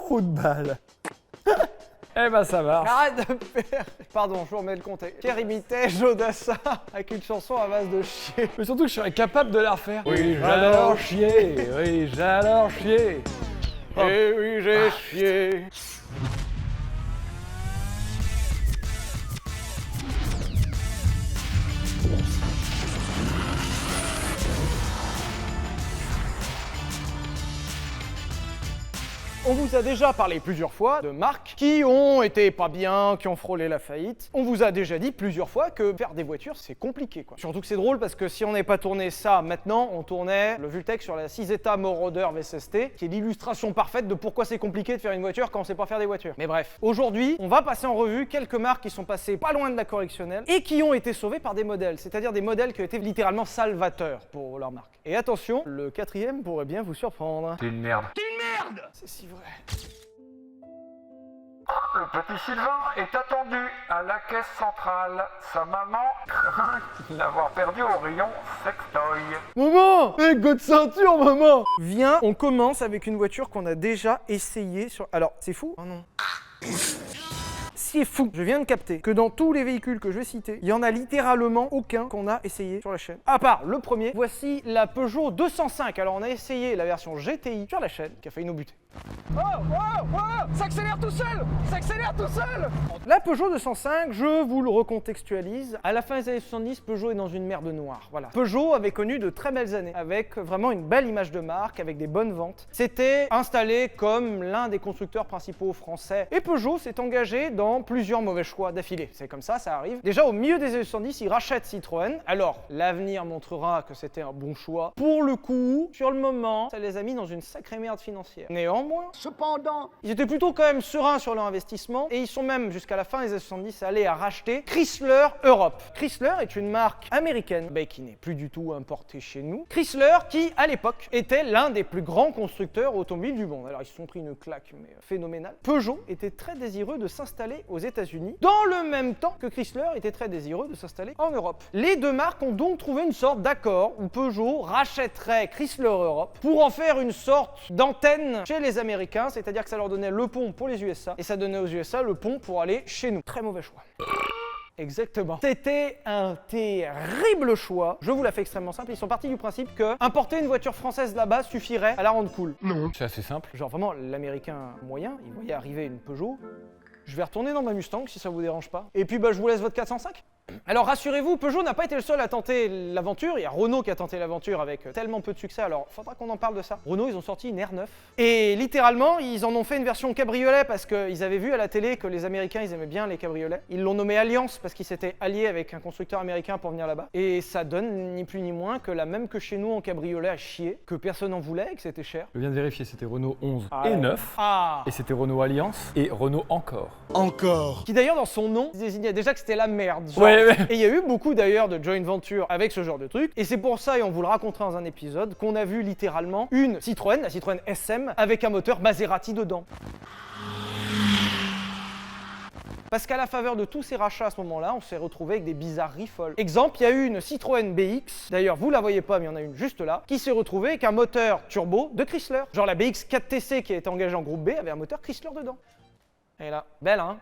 trou de balle. Eh ben ça marche. Arrête de faire. Pardon, je vous remets le contexte. Pierre imitait Jodassin avec une chanson à base de chier. Mais surtout que je serais capable de la refaire. Oui, j'adore chier. Oui, j'adore chier. Eh oui, j'ai chié. On vous a déjà parlé plusieurs fois de marques qui ont été pas bien, qui ont frôlé la faillite. On vous a déjà dit plusieurs fois que faire des voitures, c'est compliqué, quoi. Surtout que c'est drôle parce que si on n'avait pas tourné ça maintenant, on tournait le Vultec sur la 6ETA Moroder VSST, qui est l'illustration parfaite de pourquoi c'est compliqué de faire une voiture quand on sait pas faire des voitures. Mais bref, aujourd'hui, on va passer en revue quelques marques qui sont passées pas loin de la correctionnelle et qui ont été sauvées par des modèles, c'est-à-dire des modèles qui ont été littéralement salvateurs pour leur marque. Et attention, le quatrième pourrait bien vous surprendre. T'es une merde. C'est si vrai. Le petit Sylvain est attendu à la caisse centrale. Sa maman craint l'avoir perdu au rayon sextoy. Maman! Go de ceinture, maman! Viens, on commence avec une voiture qu'on a déjà essayée sur... Alors, c'est fou? Oh non. C'est fou, je viens de capter que dans tous les véhicules que je vais citer, il y en a littéralement aucun qu'on a essayé sur la chaîne. À part le premier, voici la Peugeot 205. Alors on a essayé la version GTI sur la chaîne, qui a failli nous buter. Oh, ça accélère tout seul! Ça accélère tout seul! La Peugeot 205, je vous le recontextualise. À la fin des années 70, Peugeot est dans une merde noire. Voilà. Peugeot avait connu de très belles années, avec vraiment une belle image de marque, avec des bonnes ventes. C'était installé comme l'un des constructeurs principaux français. Et Peugeot s'est engagé dans plusieurs mauvais choix d'affilée. C'est comme ça arrive. Déjà, au milieu des années 70, ils rachètent Citroën. Alors, l'avenir montrera que c'était un bon choix. Pour le coup, sur le moment, ça les a mis dans une sacrée merde financière. Néanmoins, Cependant, ils étaient plutôt quand même sereins sur leur investissement et ils sont même, jusqu'à la fin des années 70, allés à racheter Chrysler Europe. Chrysler est une marque américaine, qui n'est plus du tout importée chez nous. Chrysler qui, à l'époque, était l'un des plus grands constructeurs automobiles du monde. Alors, ils se sont pris une claque, mais phénoménale. Peugeot était très désireux de s'installer aux États-Unis, dans le même temps que Chrysler était très désireux de s'installer en Europe. Les deux marques ont donc trouvé une sorte d'accord où Peugeot rachèterait Chrysler Europe pour en faire une sorte d'antenne chez les Américains, c'est-à-dire que ça leur donnait le pont pour les USA et ça donnait aux USA le pont pour aller chez nous. Très mauvais choix. Exactement. C'était un terrible choix. Je vous la fais extrêmement simple. Ils sont partis du principe que importer une voiture française là-bas suffirait à la rendre cool. Non. C'est assez simple. Genre vraiment, l'américain moyen, il voyait arriver une Peugeot. Je vais retourner dans ma Mustang si ça vous dérange pas. Et puis je vous laisse votre 405. Alors rassurez-vous, Peugeot n'a pas été le seul à tenter l'aventure. Il y a Renault qui a tenté l'aventure avec tellement peu de succès. Alors faudra qu'on en parle de ça. Renault, ils ont sorti une R9. Et littéralement, ils en ont fait une version cabriolet parce qu'ils avaient vu à la télé que les Américains, ils aimaient bien les cabriolets. Ils l'ont nommé Alliance parce qu'ils s'étaient alliés avec un constructeur américain pour venir là-bas. Et ça donne ni plus ni moins que la même que chez nous en cabriolet à chier, que personne n'en voulait et que c'était cher. Je viens de vérifier, c'était Renault 11 et 9. Ah. Et c'était Renault Alliance et Renault encore. Qui d'ailleurs dans son nom désignait déjà que c'était la merde. Genre. Ouais. Et il y a eu beaucoup d'ailleurs de joint venture avec ce genre de truc. Et c'est pour ça, et on vous le racontera dans un épisode, qu'on a vu littéralement une Citroën, la Citroën SM, avec un moteur Maserati dedans. Parce qu'à la faveur de tous ces rachats à ce moment-là, on s'est retrouvé avec des bizarreries folles. Exemple, il y a eu une Citroën BX, d'ailleurs vous la voyez pas mais il y en a une juste là, qui s'est retrouvée avec un moteur turbo de Chrysler. Genre la BX 4TC qui était engagée en groupe B avait un moteur Chrysler dedans. Et là, belle hein.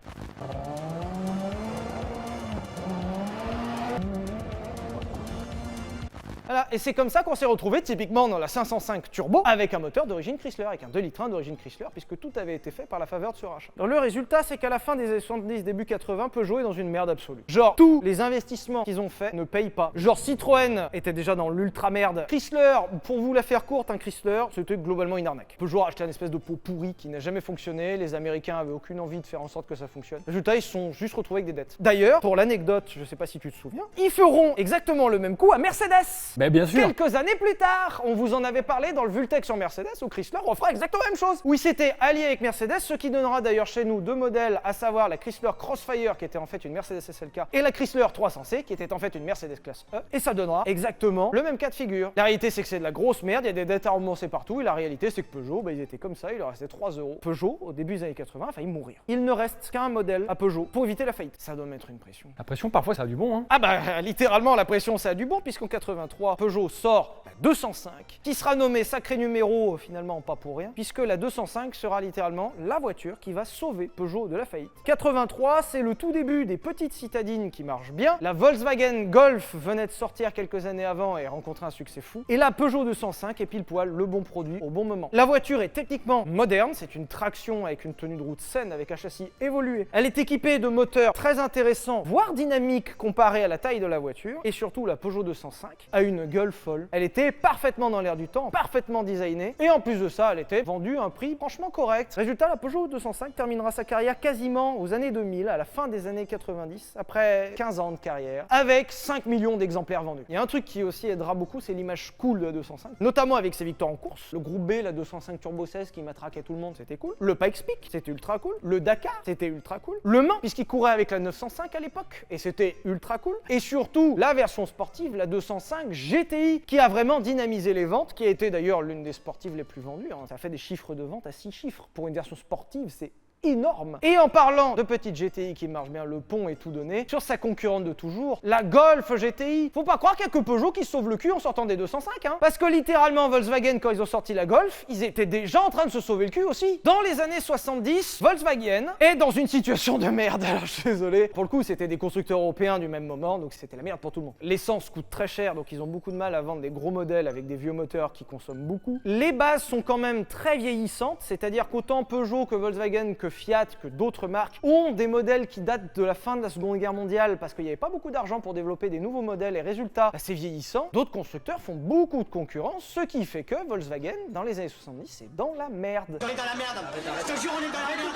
Voilà, et c'est comme ça qu'on s'est retrouvé typiquement dans la 505 Turbo avec un moteur d'origine Chrysler, avec un 2,1 litres d'origine Chrysler, puisque tout avait été fait par la faveur de ce rachat. Alors le résultat, c'est qu'à la fin des années 70, début 80, Peugeot est dans une merde absolue. Genre, tous les investissements qu'ils ont faits ne payent pas. Genre, Citroën était déjà dans l'ultra merde. Chrysler, pour vous la faire courte, un Chrysler, c'était globalement une arnaque. Peugeot a acheté une espèce de pot pourri qui n'a jamais fonctionné, les Américains avaient aucune envie de faire en sorte que ça fonctionne. Résultat, ils se sont juste retrouvés avec des dettes. D'ailleurs, pour l'anecdote, je sais pas si tu te souviens, ils feront exactement le même coup à Mercedes. Bah bien sûr. Quelques années plus tard, on vous en avait parlé dans le Vultec sur Mercedes, où Chrysler refera exactement la même chose. Où il s'était allié avec Mercedes, ce qui donnera d'ailleurs chez nous deux modèles, à savoir la Chrysler Crossfire, qui était en fait une Mercedes SLK, et la Chrysler 300C, qui était en fait une Mercedes classe E. Et ça donnera exactement le même cas de figure. La réalité, c'est que c'est de la grosse merde, il y a des dettes à rembourser partout, et la réalité, c'est que Peugeot, ils étaient comme ça, il leur restait 3 euros. Peugeot, au début des années 80, a failli mourir. Il ne reste qu'un modèle à Peugeot pour éviter la faillite. Ça doit mettre une pression. La pression, parfois, ça a du bon, hein. Ah bah, littéralement, la pression, ça a du bon, puisqu'en 83, 83, Peugeot sort la 205, qui sera nommée sacré numéro finalement pas pour rien, puisque la 205 sera littéralement la voiture qui va sauver Peugeot de la faillite. 83, c'est le tout début des petites citadines qui marchent bien. La Volkswagen Golf venait de sortir quelques années avant et rencontrer un succès fou. Et la Peugeot 205 est pile poil le bon produit au bon moment. La voiture est techniquement moderne, c'est une traction avec une tenue de route saine, avec un châssis évolué. Elle est équipée de moteurs très intéressants, voire dynamiques comparés à la taille de la voiture. Et surtout, la Peugeot 205 a une gueule folle. Elle était parfaitement dans l'air du temps, parfaitement designée. Et en plus de ça, elle était vendue à un prix franchement correct. Résultat, la Peugeot 205 terminera sa carrière quasiment aux années 2000, à la fin des années 90, après 15 ans de carrière, avec 5 millions d'exemplaires vendus. Il y a un truc qui aussi aidera beaucoup, c'est l'image cool de la 205, notamment avec ses victoires en course. Le groupe B, la 205 Turbo 16 qui matraquait tout le monde, c'était cool. Le Pikes Peak, c'était ultra cool. Le Dakar, c'était ultra cool. Le Mans, puisqu'il courait avec la 905 à l'époque, et c'était ultra cool. Et surtout, la version sportive, la 205 GTI, qui a vraiment dynamisé les ventes, qui a été d'ailleurs l'une des sportives les plus vendues. Ça fait des chiffres de vente à 6 chiffres. Pour une version sportive, c'est énorme. Et en parlant de petite GTI qui marche bien, le pont est tout donné, sur sa concurrente de toujours, la Golf GTI. Faut pas croire qu'il y a que Peugeot qui se sauve le cul en sortant des 205, hein. Parce que littéralement, Volkswagen, quand ils ont sorti la Golf, ils étaient déjà en train de se sauver le cul aussi. Dans les années 70, Volkswagen est dans une situation de merde. Alors je suis désolé. Pour le coup, c'était des constructeurs européens du même moment, donc c'était la merde pour tout le monde. L'essence coûte très cher, donc ils ont beaucoup de mal à vendre des gros modèles avec des vieux moteurs qui consomment beaucoup. Les bases sont quand même très vieillissantes, c'est-à-dire qu'autant Peugeot que Volkswagen que Fiat, que d'autres marques ont des modèles qui datent de la fin de la Seconde Guerre mondiale parce qu'il n'y avait pas beaucoup d'argent pour développer des nouveaux modèles et résultat, c'est vieillissant. D'autres constructeurs font beaucoup de concurrence, ce qui fait que Volkswagen, dans les années 70, c'est dans la merde. On est dans la merde. Je te jure, on est dans la merde.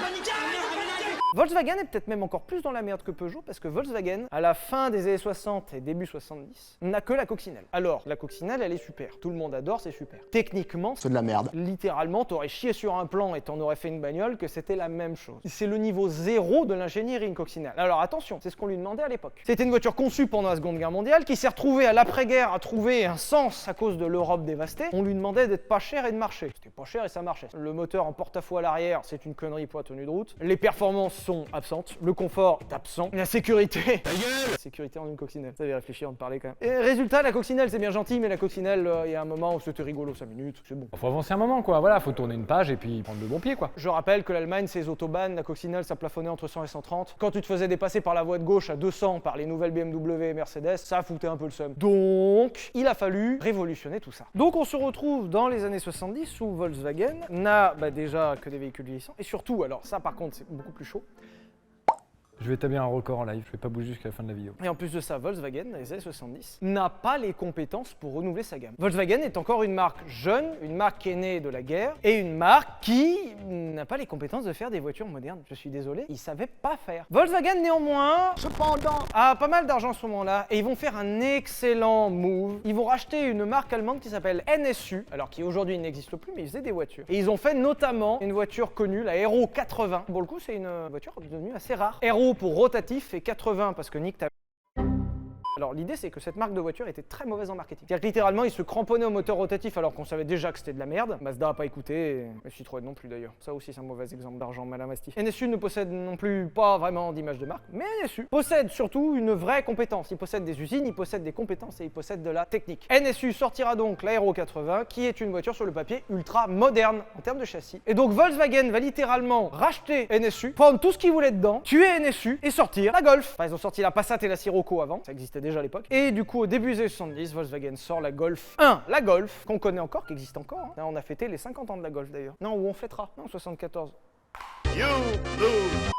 Volkswagen est peut-être même encore plus dans la merde que Peugeot parce que Volkswagen, à la fin des années 60 et début 70, n'a que la coccinelle. Alors, la coccinelle, elle est super. Tout le monde adore, c'est super. Techniquement, C'est de la merde. littéralement, t'aurais chié sur un plan et t'en aurais fait une bagnole que c'était la même chose. C'est le niveau zéro de l'ingénierie, une coccinelle. Alors attention, c'est ce qu'on lui demandait à l'époque. C'était une voiture conçue pendant la Seconde Guerre mondiale qui s'est retrouvée à l'après-guerre à trouver un sens à cause de l'Europe dévastée. On lui demandait d'être pas cher et de marcher. C'était pas cher et ça marchait. Le moteur en porte-à-faux à l'arrière, c'est une connerie pour la tenue de route. Les performances sont absentes. Le confort est absent. La sécurité... La sécurité en une coccinelle. Ça avait réfléchi avant de parler quand même. Et résultat, la coccinelle, c'est bien gentil, mais la coccinelle, il y a un moment où c'était rigolo, 5 minutes, c'est bon. Faut avancer un moment, quoi. Voilà, faut tourner une page et puis prendre le bon pied, quoi. Je rappelle que l'Allemagne, c'est les autobahns, la coccinelle, ça plafonnait entre 100 et 130. Quand tu te faisais dépasser par la voie de gauche à 200 par les nouvelles BMW et Mercedes, ça foutait un peu le seum. Donc, il a fallu révolutionner tout ça. Donc, on se retrouve dans les années 70 où Volkswagen n'a déjà que des véhicules vieillissants. Et surtout, alors ça par contre, c'est beaucoup plus chaud. Je vais établir un record en live, je vais pas bouger jusqu'à la fin de la vidéo. Et en plus de ça, Volkswagen, dans les années 70, n'a pas les compétences pour renouveler sa gamme. Volkswagen est encore une marque jeune, une marque qui est née de la guerre, et une marque qui n'a pas les compétences de faire des voitures modernes. Je suis désolé, ils savaient pas faire. Volkswagen, néanmoins, cependant, a pas mal d'argent à ce moment-là, et ils vont faire un excellent move. Ils vont racheter une marque allemande qui s'appelle NSU, alors qui aujourd'hui n'existe plus, mais ils faisaient des voitures. Et ils ont fait notamment une voiture connue, la Aero 80. Pour le coup, c'est une voiture devenue assez rare. Aero pour rotatif et 80 parce que Nick t'a... Alors l'idée c'est que cette marque de voiture était très mauvaise en marketing. C'est-à-dire que littéralement ils se cramponnaient au moteur rotatif alors qu'on savait déjà que c'était de la merde. Mazda a pas écouté, et Citroën non plus d'ailleurs. Ça aussi c'est un mauvais exemple d'argent mal investi. NSU ne possède non plus pas vraiment d'image de marque, mais NSU possède surtout une vraie compétence. Il possède des usines, il possède des compétences et il possède de la technique. NSU sortira donc l'Aero 80 qui est une voiture sur le papier ultra moderne en termes de châssis. Et donc Volkswagen va littéralement racheter NSU, prendre tout ce qu'il voulait dedans, tuer NSU et sortir la Golf. Enfin ils ont sorti la Passat et la Sirocco avant, ça existait déjà à l'époque. Et du coup, au début des années 70, Volkswagen sort la Golf 1. La Golf, qu'on connaît encore, qui existe encore. Hein. Là, on a fêté les 50 ans de la Golf d'ailleurs. Non, où on fêtera. Non, 74.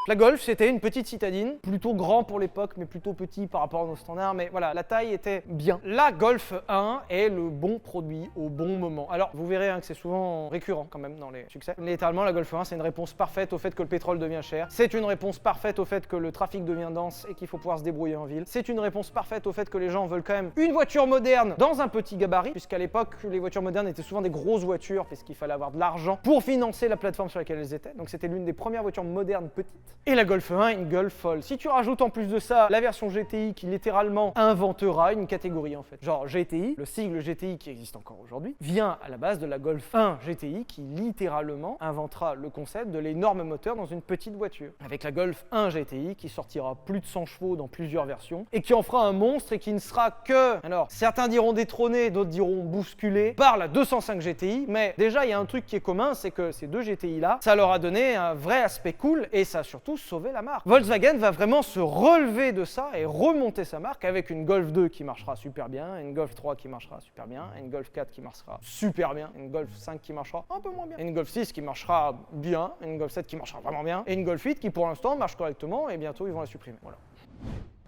La Golf, c'était une petite citadine, plutôt grand pour l'époque, mais plutôt petit par rapport à nos standards. Mais voilà, la taille était bien. La Golf 1 est le bon produit au bon moment. Alors, vous verrez hein, que c'est souvent récurrent quand même dans les succès. Littéralement, la Golf 1, c'est une réponse parfaite au fait que le pétrole devient cher. C'est une réponse parfaite au fait que le trafic devient dense et qu'il faut pouvoir se débrouiller en ville. C'est une réponse parfaite au fait que les gens veulent quand même une voiture moderne dans un petit gabarit, puisqu'à l'époque, les voitures modernes étaient souvent des grosses voitures, parce qu'il fallait avoir de l'argent pour financer la plateforme sur laquelle elles étaient. Donc c'était l'une des premières voitures modernes petites. Et la Golf 1 est une Golf folle. Si tu rajoutes en plus de ça la version GTI qui littéralement inventera une catégorie en fait. Genre GTI, le sigle GTI qui existe encore aujourd'hui, vient à la base de la Golf 1 GTI qui littéralement inventera le concept de l'énorme moteur dans une petite voiture. Avec la Golf 1 GTI qui sortira plus de 100 chevaux dans plusieurs versions et qui en fera un monstre et qui ne sera que, alors certains diront détrôné, d'autres diront bousculé par la 205 GTI, mais déjà il y a un truc qui est commun, c'est que ces deux GTI là, ça leur a donné un vrai aspect cool et ça a surtout sauvé la marque. Volkswagen va vraiment se relever de ça et remonter sa marque avec une Golf 2 qui marchera super bien, une Golf 3 qui marchera super bien, une Golf 4 qui marchera super bien, une Golf 5 qui marchera un peu moins bien, une Golf 6 qui marchera bien, une Golf 7 qui marchera vraiment bien, et une Golf 8 qui pour l'instant marche correctement et bientôt ils vont la supprimer. Voilà.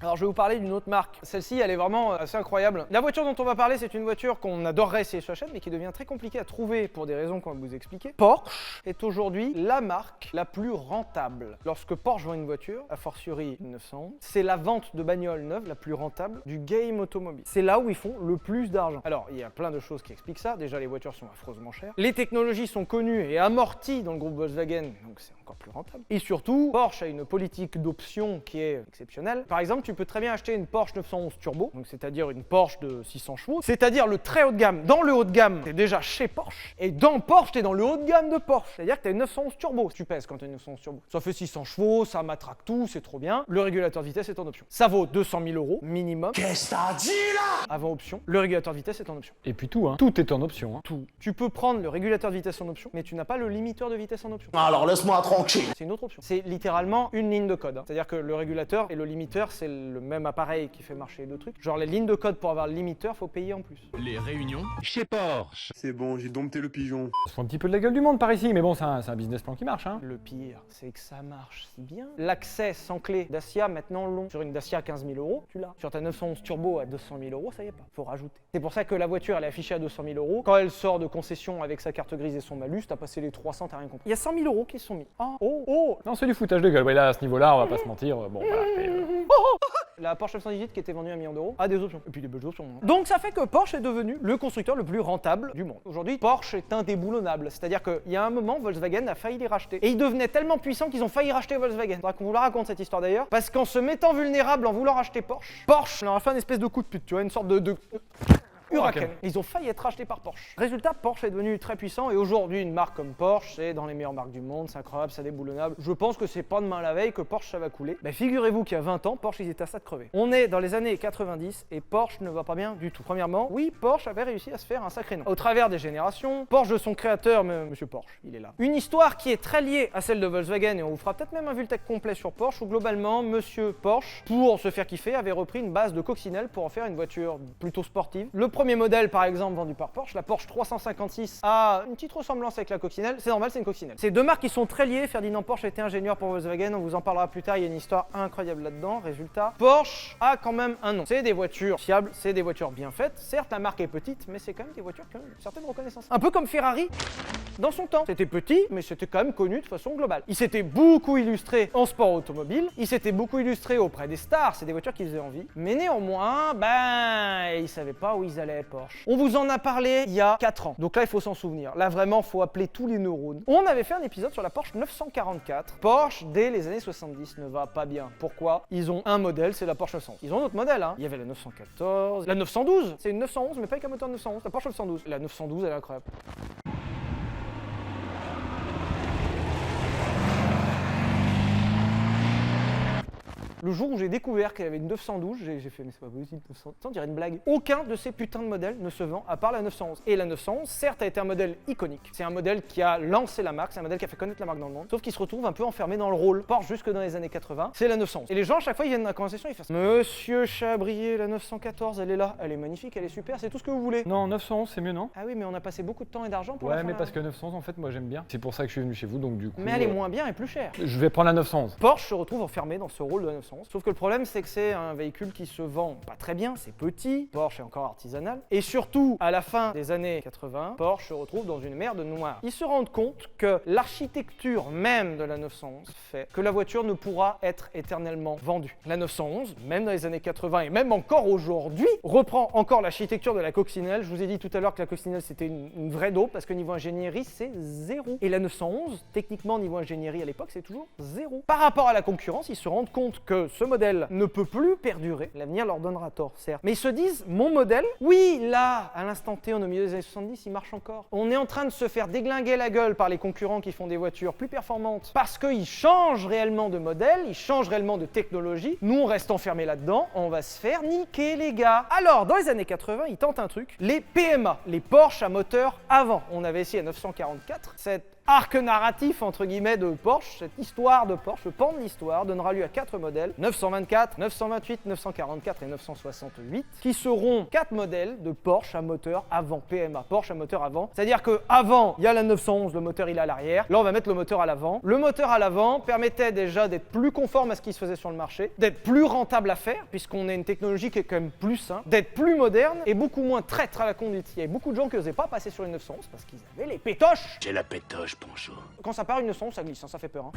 Alors je vais vous parler d'une autre marque. Celle-ci, elle est vraiment assez incroyable. La voiture dont on va parler, c'est une voiture qu'on adorerait essayer sur la chaîne, mais qui devient très compliquée à trouver pour des raisons qu'on va vous expliquer. Porsche est aujourd'hui la marque la plus rentable. Lorsque Porsche vend une voiture, a fortiori une 911, c'est la vente de bagnoles neuves la plus rentable du game automobile. C'est là où ils font le plus d'argent. Alors, il y a plein de choses qui expliquent ça. Déjà, les voitures sont affreusement chères. Les technologies sont connues et amorties dans le groupe Volkswagen, donc c'est encore plus rentable. Et surtout, Porsche a une politique d'options qui est exceptionnelle. Par exemple, tu peux très bien acheter une Porsche 911 Turbo, donc c'est-à-dire une Porsche de 600 chevaux, c'est-à-dire le très haut de gamme. Dans le haut de gamme, t'es déjà chez Porsche, et dans Porsche, t'es dans le haut de gamme de Porsche, c'est-à-dire que t'as une 911 Turbo. Tu pèses quand t'as une 911 Turbo. Ça fait 600 chevaux, ça matraque tout, c'est trop bien. Le régulateur de vitesse est en option. Ça vaut 200 000 € minimum. Qu'est-ce que t'as dit là? Avant option, le régulateur de vitesse est en option. Et puis tout, hein. Tout est en option. Hein. Tout. Tu peux prendre le régulateur de vitesse en option, mais tu n'as pas le limiteur de vitesse en option. Alors laisse-moi tranquille. C'est une autre option. C'est littéralement une ligne de code. Hein. C'est-à-dire que le régulateur et le limiteur, c'est le même appareil qui fait marcher les deux trucs. Genre les lignes de code pour avoir le limiteur, faut payer en plus. Les réunions chez Porsche. C'est bon, j'ai dompté le pigeon. Ça se fout un petit peu de la gueule du monde par ici, mais bon, c'est un business plan qui marche. Hein. Le pire, c'est que ça marche si bien. L'accès sans clé Dacia, maintenant long. Sur une Dacia à 15 000 €, tu l'as. Sur ta 911 Turbo à 200 000 €, ça y est pas. Faut rajouter. C'est pour ça que la voiture, elle est affichée à 200 000 €. Quand elle sort de concession avec sa carte grise et son malus, t'as passé les 300, t'as rien compris. Il y a 100 000 € qui se sont mis. Oh. Non, c'est du foutage de gueule. Ouais, là, à ce niveau-là, on va pas se mentir. Bon, voilà. La Porsche 918 qui était vendue à 1 million d'euros a des options. Et puis des belles options. Hein. Donc ça fait que Porsche est devenu le constructeur le plus rentable du monde. Aujourd'hui, Porsche est indéboulonnable. C'est-à-dire qu'il y a un moment, Volkswagen a failli les racheter. Et ils devenaient tellement puissants qu'ils ont failli racheter Volkswagen. Faudra qu'on vous la raconte cette histoire d'ailleurs. Parce qu'en se mettant vulnérable en voulant racheter Porsche leur a fait une espèce de coup de pute, tu vois, une sorte de Huracan. Ils ont failli être rachetés par Porsche. Résultat, Porsche est devenu très puissant et aujourd'hui, une marque comme Porsche, c'est dans les meilleures marques du monde, c'est incroyable, c'est déboulonnable. Je pense que c'est pas demain la veille que Porsche ça va couler. Bah, figurez-vous qu'il y a 20 ans, Porsche ils étaient à ça de crever. On est dans les années 90 et Porsche ne va pas bien du tout. Premièrement, oui, Porsche avait réussi à se faire un sacré nom. Au travers des générations, Porsche de son créateur, Monsieur Porsche, il est là. Une histoire qui est très liée à celle de Volkswagen et on vous fera peut-être même un Vultec complet sur Porsche où globalement, Monsieur Porsche, pour se faire kiffer, avait repris une base de coccinelle pour en faire une voiture plutôt sportive. Le premier modèle, par exemple, vendu par Porsche, la Porsche 356 a une petite ressemblance avec la coccinelle, c'est normal, c'est une coccinelle. Ces deux marques qui sont très liées, Ferdinand Porsche était ingénieur pour Volkswagen, on vous en parlera plus tard, il y a une histoire incroyable là-dedans. Résultat, Porsche a quand même un nom. C'est des voitures fiables, c'est des voitures bien faites, certes la marque est petite, mais c'est quand même des voitures qui ont une certaine reconnaissance. Un peu comme Ferrari dans son temps. C'était petit, mais c'était quand même connu de façon globale. Il s'était beaucoup illustré en sport automobile, il s'était beaucoup illustré auprès des stars, c'est des voitures qui faisaient envie, mais néanmoins, ils savaient pas où ils allaient Porsche. On vous en a parlé il y a 4 ans. Donc là, il faut s'en souvenir. Là, vraiment, il faut appeler tous les neurones. On avait fait un épisode sur la Porsche 944. Porsche, dès les années 70, ne va pas bien. Pourquoi? Ils ont un modèle, c'est la Porsche 911. Ils ont d'autres modèles, hein. Il y avait la 914, la 912. C'est une 911, mais pas avec un moteur 911. La Porsche 912. La 912, elle est incroyable. Le jour où j'ai découvert qu'il y avait une 912, j'ai fait mais c'est pas possible, 912, on dirait une blague. Aucun de ces putains de modèles ne se vend à part la 911. Et la 911, certes, a été un modèle iconique. C'est un modèle qui a lancé la marque, c'est un modèle qui a fait connaître la marque dans le monde. Sauf qu'il se retrouve un peu enfermé dans le rôle. Porsche jusque dans les années 80, c'est la 911. Et les gens à chaque fois ils viennent dans la conversation, ils font Monsieur Chabrier, la 914, elle est là, elle est magnifique, elle est super, c'est tout ce que vous voulez. Non, 911, c'est mieux, non? Ah oui, mais on a passé beaucoup de temps et d'argent pour Ouais, la faire, mais là. parce que 911, en fait, moi j'aime bien. C'est pour ça que je suis venu chez vous, donc du coup. Mais elle est moins bien et plus chère. Je vais prendre la 911. Porsche se retrouve enfermé dans ce rôle de la 911. 911. Sauf que le problème, c'est que c'est un véhicule qui se vend pas très bien, c'est petit, Porsche est encore artisanal, et surtout, à la fin des années 80, Porsche se retrouve dans une merde noire. Ils se rendent compte que l'architecture même de la 911 fait que la voiture ne pourra être éternellement vendue. La 911, même dans les années 80 et même encore aujourd'hui, reprend encore l'architecture de la coccinelle. Je vous ai dit tout à l'heure que la coccinelle c'était une vraie dope parce que niveau ingénierie c'est zéro. Et la 911, techniquement niveau ingénierie à l'époque c'est toujours zéro. Par rapport à la concurrence, ils se rendent compte que ce modèle ne peut plus perdurer. L'avenir leur donnera tort, certes. Mais ils se disent, mon modèle, oui, là, à l'instant T, au milieu des années 70, il marche encore. On est en train de se faire déglinguer la gueule par les concurrents qui font des voitures plus performantes parce qu'ils changent réellement de modèle, ils changent réellement de technologie. Nous, on reste enfermés là-dedans, on va se faire niquer, les gars. Alors, dans les années 80, ils tentent un truc, les PMA, les Porsche à moteur avant. On avait essayé à 944, cette arc narratif entre guillemets de Porsche, cette histoire de Porsche, le pan de l'histoire donnera lieu à 4 modèles, 924, 928, 944 et 968, qui seront 4 modèles de Porsche à moteur avant, PMA, Porsche à moteur avant. C'est-à-dire que avant, il y a la 911, le moteur il est à l'arrière, là on va mettre le moteur à l'avant. Le moteur à l'avant permettait déjà d'être plus conforme à ce qui se faisait sur le marché, d'être plus rentable à faire, puisqu'on a une technologie qui est quand même plus simple, d'être plus moderne et beaucoup moins traître à la conduite. Il y avait beaucoup de gens qui n'osaient pas passer sur une 911 parce qu'ils avaient les pétoches. J'ai la pétoche, Poncho. Quand ça part une 911, ça glisse, hein, ça fait peur. Hein.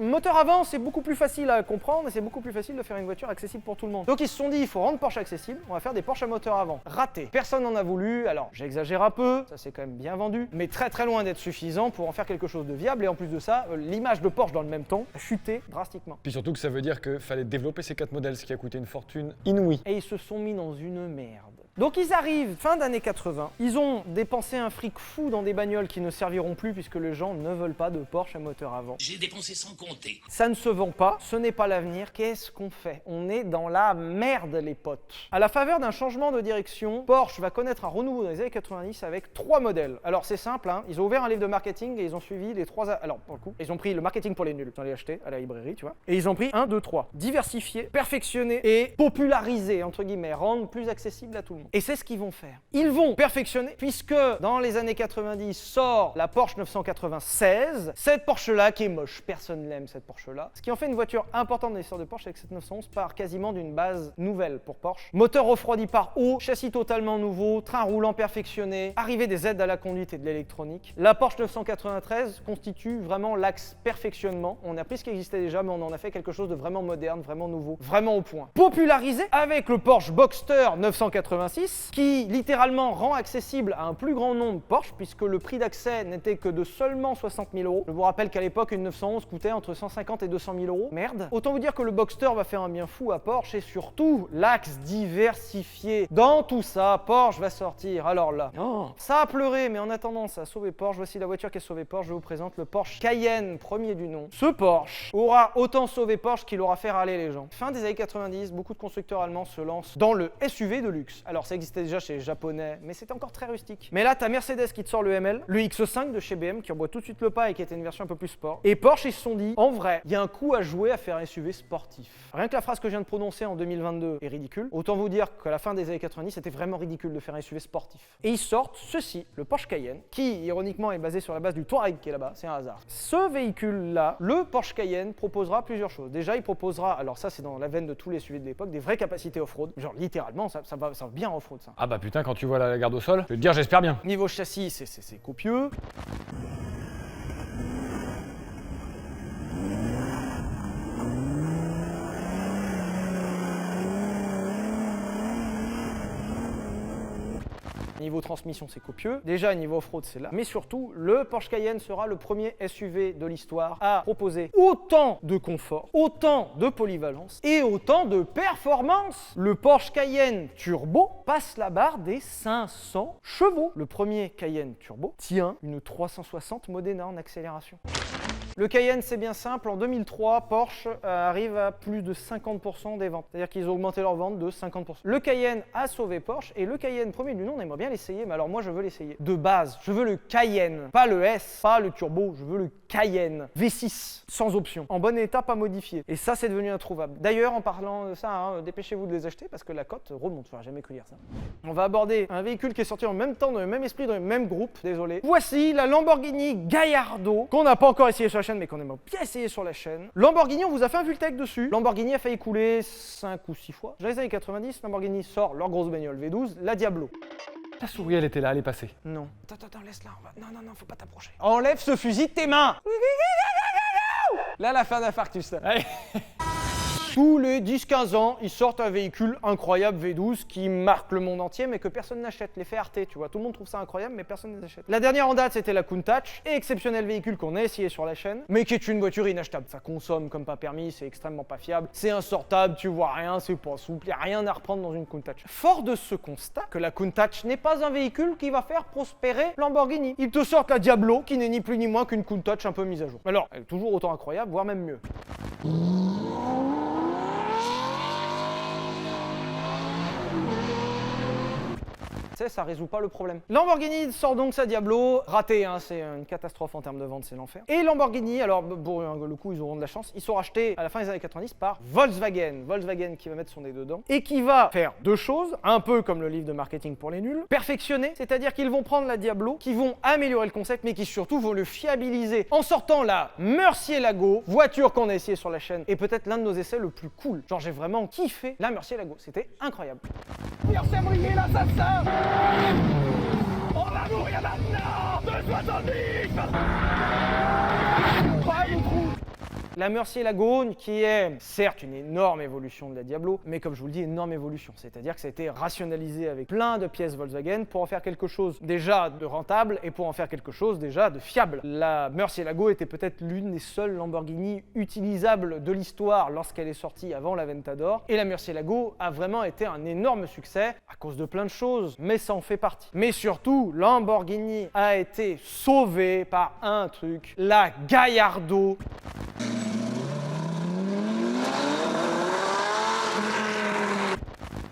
Moteur avant, c'est beaucoup plus facile à comprendre et c'est beaucoup plus facile de faire une voiture accessible pour tout le monde. Donc ils se sont dit, il faut rendre Porsche accessible, on va faire des Porsche à moteur avant. Raté. Personne n'en a voulu, alors j'exagère un peu, ça c'est quand même bien vendu, mais très très loin d'être suffisant pour en faire quelque chose de viable et en plus de ça, l'image de Porsche dans le même temps a chuté drastiquement. Puis surtout que ça veut dire qu'il fallait développer ces 4 modèles, ce qui a coûté une fortune inouïe. Et ils se sont mis dans une merde. Donc ils arrivent fin d'année 80, ils ont dépensé un fric fou dans des bagnoles qui ne serviront plus puisque les gens ne veulent pas de Porsche à moteur avant. J'ai dépensé sans compter. Ça ne se vend pas, ce n'est pas l'avenir, qu'est-ce qu'on fait? On est dans la merde les potes. À la faveur d'un changement de direction, Porsche va connaître un renouveau dans les années 90 avec 3 modèles. Alors c'est simple, hein, ils ont ouvert un livre de marketing et ils ont suivi les 3... Alors pour le coup, ils ont pris le marketing pour les nuls, ils ont les acheté à la librairie, tu vois. Et ils ont pris 1, 2, 3. Diversifier, perfectionner et populariser, entre guillemets, rendre plus accessible à tout le monde. Et c'est ce qu'ils vont faire. Ils vont perfectionner, puisque dans les années 90 sort la Porsche 996, cette Porsche-là qui est moche, personne l'aime cette Porsche-là. Ce qui en fait une voiture importante dans l'histoire de Porsche, c'est que cette 911 part quasiment d'une base nouvelle pour Porsche. Moteur refroidi par eau, châssis totalement nouveau, train roulant perfectionné, arrivée des aides à la conduite et de l'électronique. La Porsche 993 constitue vraiment l'axe perfectionnement. On a pris ce qui existait déjà, mais on en a fait quelque chose de vraiment moderne, vraiment nouveau, vraiment au point. Popularisé avec le Porsche Boxster 986, qui littéralement rend accessible à un plus grand nombre Porsche, puisque le prix d'accès n'était que de seulement 60 000 euros. Je vous rappelle qu'à l'époque, une 911 coûtait entre 150 et 200 000 euros. Merde. Autant vous dire que le Boxster va faire un bien fou à Porsche et surtout l'axe diversifié. Dans tout ça, Porsche va sortir. Alors là, ça a pleuré, mais en attendant, ça a sauvé Porsche. Voici la voiture qui a sauvé Porsche. Je vous présente le Porsche Cayenne, premier du nom. Ce Porsche aura autant sauvé Porsche qu'il aura fait râler les gens. Fin des années 90, beaucoup de constructeurs allemands se lancent dans le SUV de luxe. Alors ça existait déjà chez les Japonais, mais c'était encore très rustique. Mais là, t'as Mercedes qui te sort le ML, le X5 de chez BM qui envoie tout de suite le pas et qui était une version un peu plus sport. Et Porsche, ils se sont dit, en vrai, il y a un coup à jouer à faire un SUV sportif. Rien que la phrase que je viens de prononcer en 2022 est ridicule. Autant vous dire qu'à la fin des années 90, c'était vraiment ridicule de faire un SUV sportif. Et ils sortent ceci, le Porsche Cayenne, qui ironiquement est basé sur la base du Touareg qui est là-bas, c'est un hasard. Ce véhicule-là, le Porsche Cayenne, proposera plusieurs choses. Déjà, il proposera, alors ça c'est dans la veine de tous les SUV de l'époque, des vraies capacités off-road. Genre littéralement, ça va bien off-road ça. Ah bah putain, quand tu vois la garde au sol, je vais te dire, j'espère bien. Niveau châssis, c'est copieux. Niveau transmission, c'est copieux. Déjà, niveau off-road, c'est là. Mais surtout, le Porsche Cayenne sera le premier SUV de l'histoire à proposer autant de confort, autant de polyvalence et autant de performance. Le Porsche Cayenne Turbo passe la barre des 500 chevaux. Le premier Cayenne Turbo tient une 360 Modena en accélération. Le Cayenne, c'est bien simple. En 2003, Porsche arrive à plus de 50% des ventes. C'est-à-dire qu'ils ont augmenté leurs ventes de 50%. Le Cayenne a sauvé Porsche et le Cayenne premier du nom, on aimerait bien l'essayer, mais alors moi je veux l'essayer. De base, je veux le Cayenne, pas le S, pas le turbo, je veux le Cayenne. V6, sans option, en bon état, pas modifié. Et ça, c'est devenu introuvable. D'ailleurs, en parlant de ça, hein, dépêchez-vous de les acheter parce que la cote remonte. Enfin, jamais cru dire ça. On va aborder un véhicule qui est sorti en même temps, dans le même esprit, dans le même groupe, désolé. Voici la Lamborghini Gallardo, qu'on n'a pas encore essayé sur la chaîne, mais qu'on aimerait bien essayer sur la chaîne. Lamborghini, on vous a fait un Vultec dessus. Lamborghini a failli couler 5 ou 6 fois. Dans les années 90, Lamborghini sort leur grosse bagnole V12, la Diablo. La souris, elle était là, elle est passée. Non. Attends, laisse-la. Non, faut pas t'approcher. Enlève ce fusil de tes mains. Là, la fin d'infarctus. Allez. Tous les 10-15 ans, ils sortent un véhicule incroyable V12 qui marque le monde entier, mais que personne n'achète. L'effet Arte, tu vois. Tout le monde trouve ça incroyable, mais personne ne les achète. La dernière en date, c'était la Countach, exceptionnel véhicule qu'on a essayé sur la chaîne, mais qui est une voiture inachetable. Ça consomme comme pas permis, c'est extrêmement pas fiable, c'est insortable, tu vois rien, c'est pas souple, y a rien à reprendre dans une Countach. Fort de ce constat que la Countach n'est pas un véhicule qui va faire prospérer Lamborghini. Ils te sortent la Diablo, qui n'est ni plus ni moins qu'une Countach un peu mise à jour. Alors, elle est toujours autant incroyable, voire même mieux. Ça résout pas le problème. Lamborghini sort donc sa Diablo, raté, hein, c'est une catastrophe en termes de vente, c'est l'enfer. Et Lamborghini, alors pour le coup ils auront de la chance, ils sont rachetés à la fin des années 90 par Volkswagen. Volkswagen qui va mettre son nez dedans et qui va faire deux choses, un peu comme le livre de marketing pour les nuls, perfectionner, c'est-à-dire qu'ils vont prendre la Diablo, qui vont améliorer le concept, mais qui surtout vont le fiabiliser en sortant la Murcielago, voiture qu'on a essayé sur la chaîne, et peut-être l'un de nos essais le plus cool. Genre j'ai vraiment kiffé la Murcielago, c'était incroyable. Sabrier l'assassin. On va mourir maintenant. 2,70. Pas le trou. La Murcielago, qui est certes une énorme évolution de la Diablo, mais comme je vous le dis, énorme évolution. C'est-à-dire que ça a été rationalisé avec plein de pièces Volkswagen pour en faire quelque chose déjà de rentable et pour en faire quelque chose déjà de fiable. La Murcielago était peut-être l'une des seules Lamborghini utilisables de l'histoire lorsqu'elle est sortie avant l'Aventador. Et la Murcielago a vraiment été un énorme succès à cause de plein de choses, mais ça en fait partie. Mais surtout, Lamborghini a été sauvé par un truc, la Gallardo.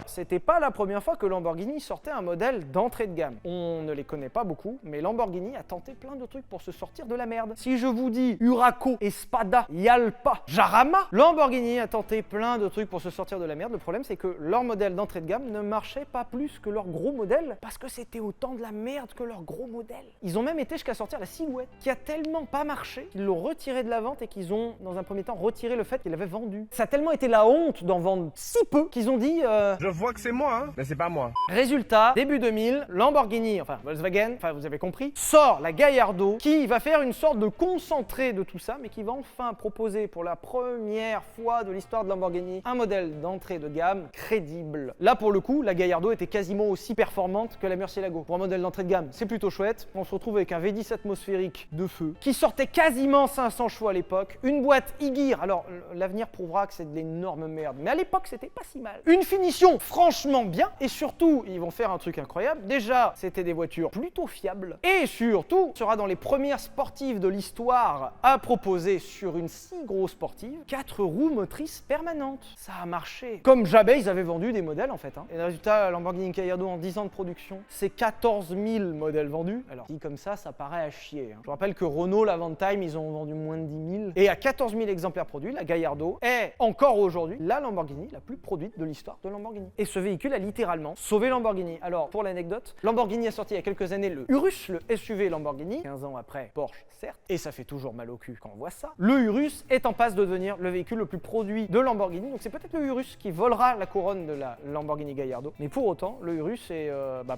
C'était pas la première fois que Lamborghini sortait un modèle d'entrée de gamme. On ne les connaît pas beaucoup, mais Lamborghini a tenté plein de trucs pour se sortir de la merde. Si je vous dis Huraco, Espada, Yalpa, Jarama, Lamborghini a tenté plein de trucs pour se sortir de la merde. Le problème, c'est que leur modèle d'entrée de gamme ne marchait pas plus que leur gros modèle, parce que c'était autant de la merde que leur gros modèle. Ils ont même été jusqu'à sortir la Silhouette, qui a tellement pas marché qu'ils l'ont retiré de la vente et qu'ils ont, dans un premier temps, retiré le fait qu'ils l'avaient vendu. Ça a tellement été la honte d'en vendre si peu qu'ils ont dit Je vois que c'est moi, hein, mais c'est pas moi. Résultat, début 2000, Lamborghini, enfin Volkswagen, enfin vous avez compris, sort la Gallardo qui va faire une sorte de concentré de tout ça, mais qui va enfin proposer pour la première fois de l'histoire de Lamborghini un modèle d'entrée de gamme crédible. Là pour le coup, la Gallardo était quasiment aussi performante que la Murcielago. Pour un modèle d'entrée de gamme, c'est plutôt chouette. On se retrouve avec un V10 atmosphérique de feu qui sortait quasiment 500 chevaux à l'époque, une boîte e-gear. Alors l'avenir prouvera que c'est de l'énorme merde, mais à l'époque c'était pas si mal. Une finition franchement bien, et surtout ils vont faire un truc incroyable. Déjà c'était des voitures plutôt fiables, et surtout sera dans les premières sportives de l'histoire à proposer sur une si grosse sportive 4 roues motrices permanentes. Ça a marché comme jamais ils avaient vendu des modèles en fait, hein. Et le résultat, Lamborghini Gallardo en 10 ans de production, c'est 14 000 modèles vendus. Alors dit comme ça paraît à chier, hein. Je vous rappelle que Renault, l'Avantime, ils ont vendu moins de 10 000, et à 14 000 exemplaires produits, la Gallardo est encore aujourd'hui la Lamborghini la plus produite de l'histoire de Lamborghini. Et ce véhicule a littéralement sauvé Lamborghini. Alors, pour l'anecdote, Lamborghini a sorti il y a quelques années le Urus, le SUV Lamborghini, 15 ans après Porsche, certes, et ça fait toujours mal au cul quand on voit ça. Le Urus est en passe de devenir le véhicule le plus produit de Lamborghini, donc c'est peut-être le Urus qui volera la couronne de la Lamborghini Gallardo. Mais pour autant, le Urus est,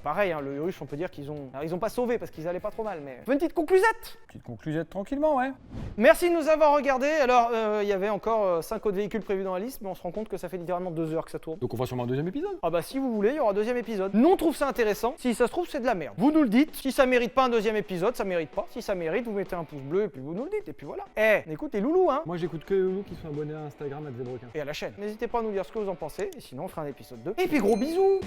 pareil, hein, le Urus, on peut dire qu'ils ont... Alors, ils ont pas sauvé parce qu'ils allaient pas trop mal, mais... Une petite conclusette. Petite conclusette tranquillement, ouais. Merci de nous avoir regardés. Alors, il y avait encore 5 autres véhicules prévus dans la liste, mais on se rend compte que ça fait littéralement 2 heures que ça tourne. Donc on fera sûrement un deuxième épisode. Ah bah si vous voulez, il y aura un deuxième épisode. Nous on trouve ça intéressant. Si ça se trouve, c'est de la merde. Vous nous le dites. Si ça mérite pas un deuxième épisode, ça mérite pas. Si ça mérite, vous mettez un pouce bleu et puis vous nous le dites. Et puis voilà. Écoute les loulous, hein. Moi j'écoute que les loulous qui sont abonnés à Instagram à Zebrequin. Et à la chaîne. N'hésitez pas à nous dire ce que vous en pensez. Et sinon, on fera un épisode 2. Et puis gros bisous.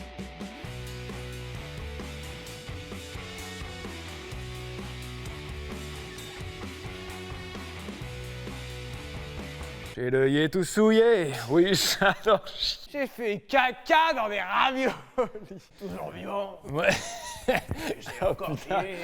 J'ai l'œil tout souillé. Oui, j'adore chier. J'ai fait caca dans des raviolis. Toujours vivant. Ouais. J'ai encore chié.